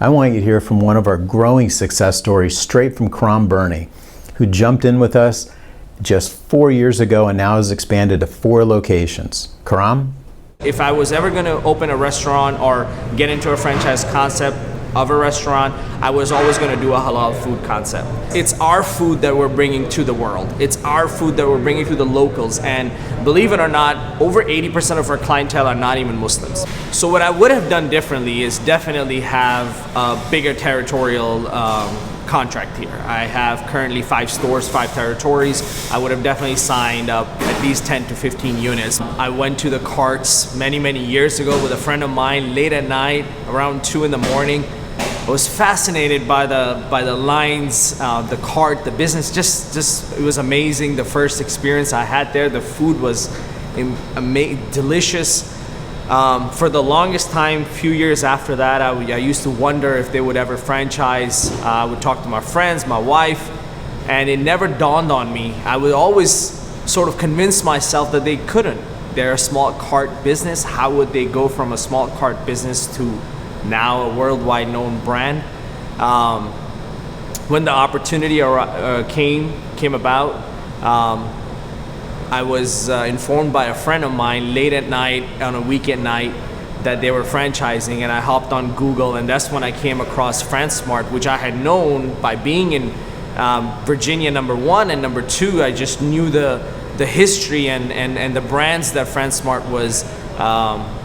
I want you to hear from one of our growing success stories straight from Khurram Burney, who jumped in with us just 4 years ago and now has expanded to 4 locations. Khurram? If I was ever going to open a restaurant or get into a franchise concept of a restaurant, I was always going to do a halal food concept. It's our food that we're bringing to the world. It's our food that we're bringing to the locals, and believe it or not, over 80% of our clientele are not even Muslims. So what I would have done differently is definitely have a bigger territorial contract here. I have currently 5 stores, 5 territories. I would have definitely signed up at least 10 to 15 units. I went to the carts many years ago with a friend of mine late at night, around 2 in the morning. I was fascinated by the lines, the cart, the business. Just it was amazing. The first experience I had there, the food was delicious. For the longest time, few years after that, I used to wonder if they would ever franchise. I would talk to my friends, my wife, and it never dawned on me. I would always sort of convince myself that they couldn't. They're a small cart business. How would they go from a small cart business to now a worldwide known brand? When the opportunity came about, I was informed by a friend of mine late at night on a weekend night that they were franchising, and I hopped on Google, and that's when I came across FranSmart, which I had known by being in Virginia, number 1, and number 2, I just knew the history and the brands that FranSmart was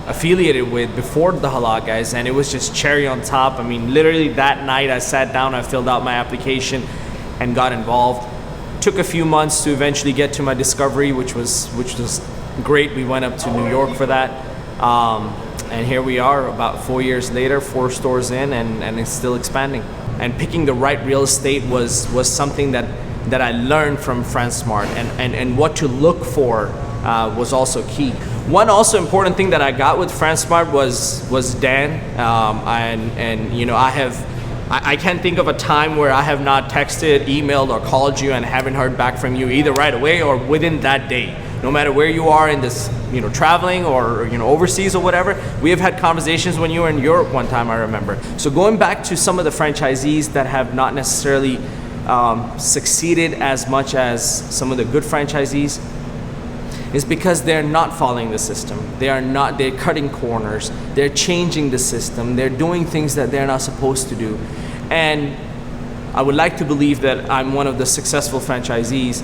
affiliated with before the Halal Guys, and it was just cherry on top. I mean, literally that night I sat down, I filled out my application and got involved. Took a few months to eventually get to my discovery, which was great. We went up to New York for that, and here we are about 4 years later, 4 stores in, and it's still expanding. And picking the right real estate was something that I learned from FranSmart, and what to look for was also key. One also important thing that I got with FranSmart was Dan, and you know, I can't think of a time where I have not texted, emailed, or called you and haven't heard back from you either right away or within that day. No matter where you are in this, you know, traveling or, you know, overseas or whatever, we have had conversations when you were in Europe one time, I remember. So going back to some of the franchisees that have not necessarily succeeded as much as some of the good franchisees, is because they're not following the system. They're cutting corners, they're changing the system, they're doing things that they're not supposed to do. And I would like to believe that I'm one of the successful franchisees,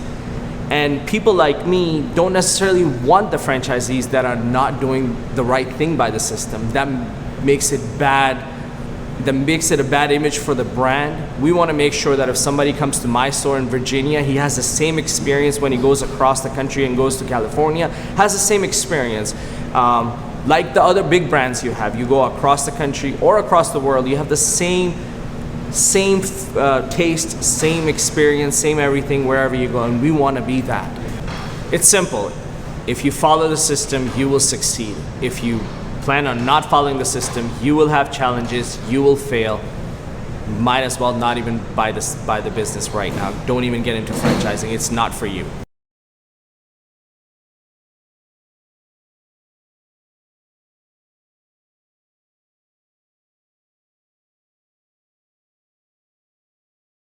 and people like me don't necessarily want the franchisees that are not doing the right thing by the system. That makes it bad. That makes it a bad image for the brand. We want to make sure that if somebody comes to my store in Virginia, he has the same experience when he goes across the country and goes to California, has the same experience. Like the other big brands you have, you go across the country or across the world, you have the same taste, same experience, same everything wherever you go, and we want to be that. It's simple. If you follow the system, you will succeed. If you plan on not following the system, you will have challenges, you will fail. Might as well not even buy the business right now. Don't even get into franchising. It's not for you.